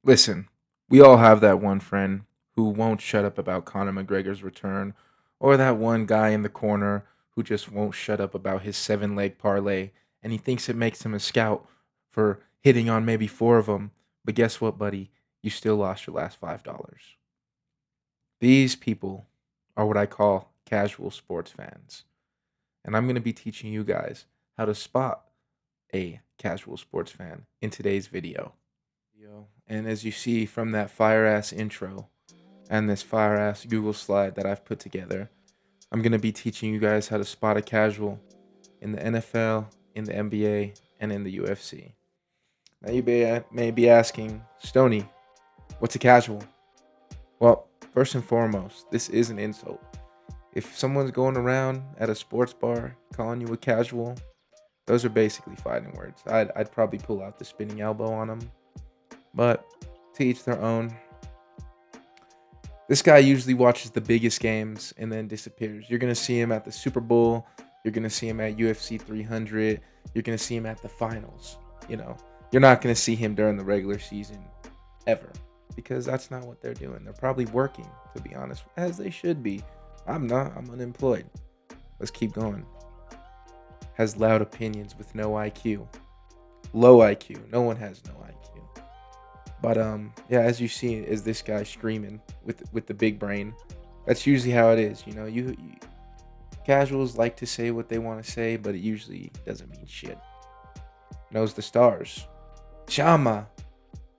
Listen, we all have that one friend who won't shut up about Conor McGregor's return, or that one guy in the corner who just won't shut up about his 7 leg parlay, and he thinks it makes him a scout for hitting on maybe 4 of them. But guess what, buddy? You still lost your last $5. These people are what I call casual sports fans. And I'm going to be teaching you guys how to spot a casual sports fan in today's video. And as you see from that fire ass intro and this fire ass Google slide that I've put together, I'm going to be teaching you guys how to spot a casual in the NFL, in the NBA, and in the UFC. Now you may be asking, Stony, what's a casual? Well, first and foremost, this is an insult. If someone's going around at a sports bar calling you a casual, those are basically fighting words. I'd probably pull out the spinning elbow on them. But to each their own. This guy usually watches the biggest games and then disappears. You're going to see him at the Super Bowl. You're going to see him at UFC 300. You're going to see him at the finals. You're not going to see him during the regular season ever, because that's not what they're doing. They're probably working, to be honest, as they should be. I'm not. I'm unemployed. Let's keep going. Has loud opinions with no IQ. Low IQ. No one has no IQ. But yeah, as you see, is this guy screaming with the big brain. That's usually how it is. You casuals like to say what they want to say, but it usually doesn't mean shit. Knows the stars. Chama,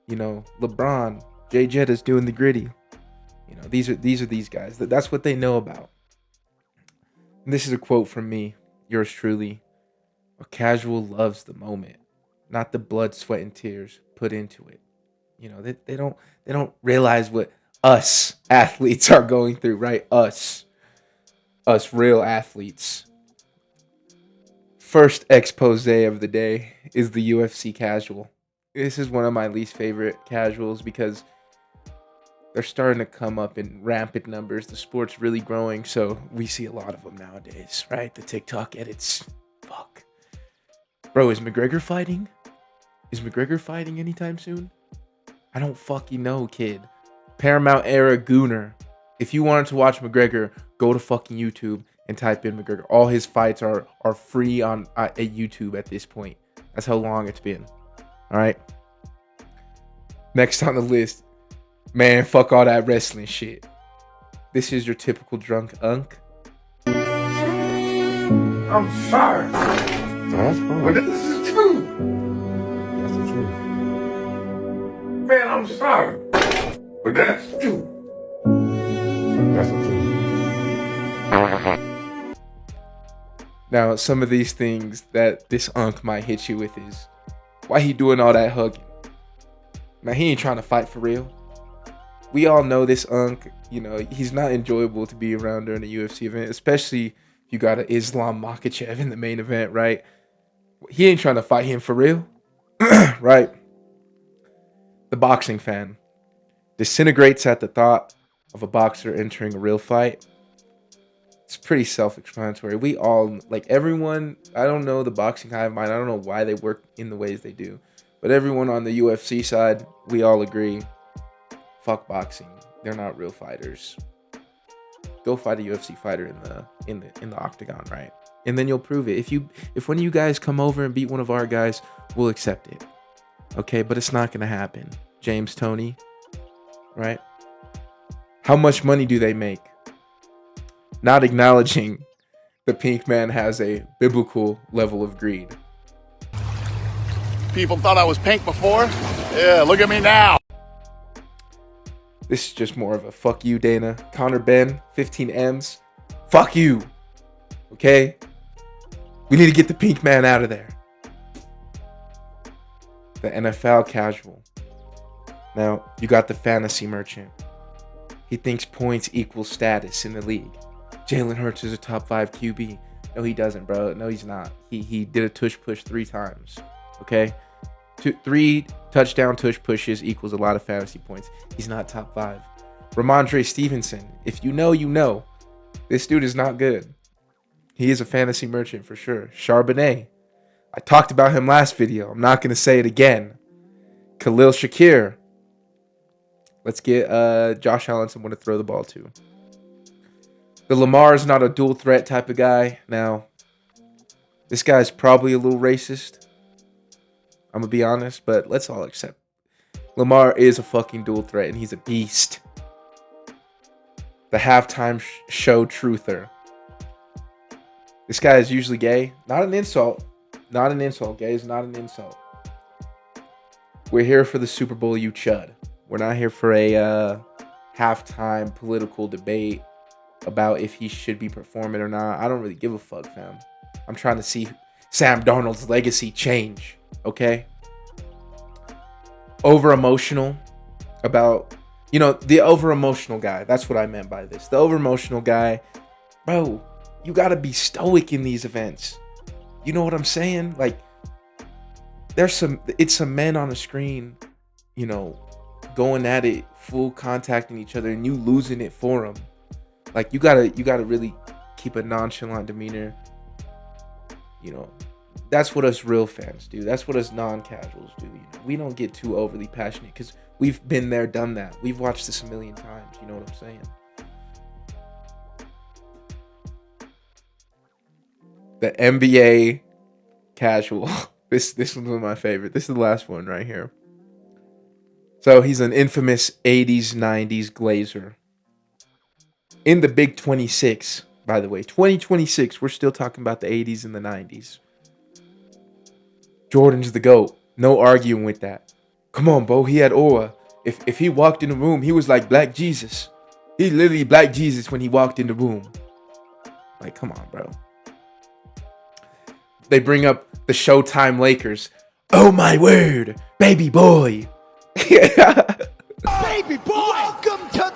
LeBron, Jay Jetta's doing the gritty. These are these guys. That's what they know about. And this is a quote from me, yours truly. A casual loves the moment, not the blood, sweat, and tears put into it. They don't realize what us athletes are going through, right? Us real athletes. First expose of the day is the UFC casual. This is one of my least favorite casuals because they're starting to come up in rampant numbers. The sport's really growing, so we see a lot of them nowadays, right? The TikTok edits. Fuck. Bro, is McGregor fighting? Is McGregor fighting anytime soon? I don't fucking know, kid. Paramount era Gooner. If you wanted to watch McGregor, go to fucking YouTube and type in McGregor. All his fights are free on at YouTube at this point. That's how long it's been. All right. Next on the list, man, fuck all that wrestling shit. This is your typical drunk unk. I'm sorry. No, that's fine. But this is true. That's the truth. Man, I'm sorry. But that's true. That's the truth. Now, some of these things that this unk might hit you with is, why he doing all that hugging? Man, he ain't trying to fight for real. We all know this unk, he's not enjoyable to be around during a UFC event, especially if you got an Islam Makhachev in the main event, right? He ain't trying to fight him for real, right? The boxing fan disintegrates at the thought of a boxer entering a real fight. It's pretty self-explanatory. We all, everyone, I don't know the boxing hive mind. I don't know why they work in the ways they do. But everyone on the UFC side, we all agree, fuck boxing. They're not real fighters. Go fight a UFC fighter in the octagon, right? And then you'll prove it. If one of you guys come over and beat one of our guys, we'll accept it. Okay, but it's not gonna happen. James Toney, right? How much money do they make? Not acknowledging the pink man has a biblical level of greed. People thought I was pink before. Yeah, look at me now. This is just more of a fuck you, Dana. Conor Ben, 15 M's. Fuck you. Okay? We need to get the pink man out of there. The NFL casual. Now, you got the fantasy merchant. He thinks points equal status in the league. Jalen Hurts is a top 5 QB. No, he doesn't, bro. No, he's not. He did a tush push 3 times. Okay? 3 touchdown tush pushes equals a lot of fantasy points. He's not top 5. Ramondre Stevenson. If you know, you know. This dude is not good. He is a fantasy merchant for sure. Charbonnet. I talked about him last video. I'm not going to say it again. Khalil Shakir. Let's get Josh Allen someone to throw the ball to. The Lamar is not a dual threat type of guy. Now, this guy's probably a little racist. I'm going to be honest, but let's all accept. Lamar is a fucking dual threat, and he's a beast. The halftime show truther. This guy is usually gay. Not an insult. Not an insult. Gay is not an insult. We're here for the Super Bowl, you chud. We're not here for a halftime political debate about if he should be performing or not. I don't really give a fuck, fam. I'm trying to see Sam Darnold's legacy change, okay? Over-emotional about, the over-emotional guy. That's what I meant by this. The over-emotional guy, bro, you got to be stoic in these events. You know what I'm saying? Like, it's some men on the screen, going at it, full contacting each other, and you losing it for them. Like, you gotta really keep a nonchalant demeanor. That's what us real fans do. That's what us non-casuals do. We don't get too overly passionate because we've been there, done that. We've watched this a million times. You know what I'm saying? The NBA casual. This one's one of my favorite. This is the last one right here. So he's an infamous 80s, 90s Glazer. In the Big 26, by the way. 2026, we're still talking about the 80s and the 90s. Jordan's the GOAT. No arguing with that. Come on, Bo. He had aura. If he walked in the room, he was like Black Jesus. He literally Black Jesus when he walked in the room. Like, come on, bro. They bring up the Showtime Lakers. Oh, my word. Baby boy. Baby boy! Welcome to...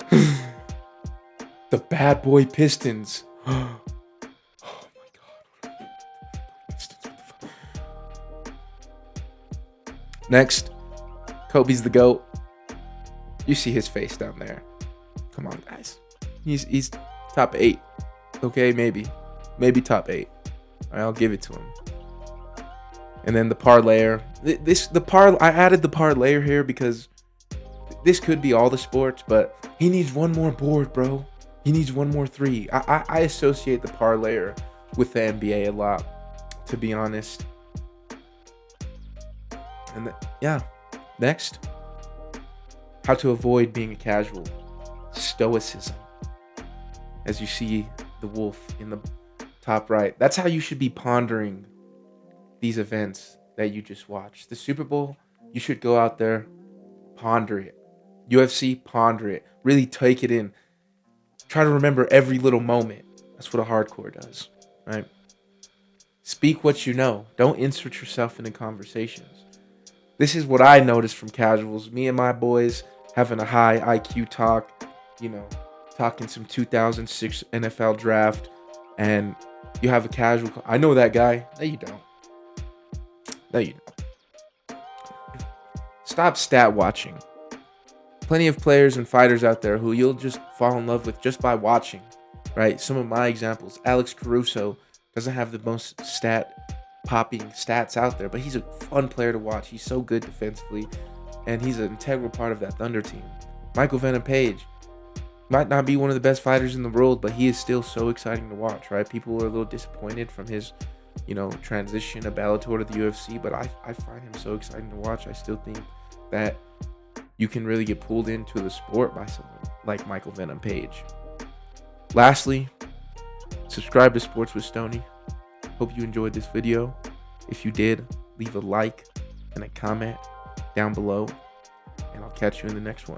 The Bad Boy Pistons. Oh, my God. Next, Kobe's the GOAT. You see his face down there. Come on, guys. He's top 8. Okay, maybe top 8. All right, I'll give it to him. And then the parlayer. I added the parlayer here because this could be all the sports, but he needs one more board, bro. He needs one more 3. I associate the parlayer with the NBA a lot, to be honest. And next, how to avoid being a casual. Stoicism. As you see the wolf in the top right. That's how you should be pondering these events that you just watched. The Super Bowl, you should go out there, ponder it. UFC, ponder it. Really take it in. Try to remember every little moment. That's what a hardcore does, right? Speak what you know. Don't insert yourself into conversations. This is what I noticed from casuals. Me and my boys having a high IQ talk, talking some 2006 NFL draft, and you have a casual. I know that guy. No, you don't. No, you don't. Stop stat watching. Plenty of players and fighters out there who you'll just fall in love with just by watching, right? Some of my examples. Alex Caruso doesn't have the most stat-popping stats out there, but he's a fun player to watch. He's so good defensively, and he's an integral part of that Thunder team. Michael Venom Page might not be one of the best fighters in the world, but he is still so exciting to watch, right? People are a little disappointed from his, transition of Bellator to the UFC, but I find him so exciting to watch. I still think that you can really get pulled into the sport by someone like Michael Venom Page. Lastly, subscribe to Sports with Stoney. Hope you enjoyed this video. If you did, leave a like and a comment down below, and I'll catch you in the next one.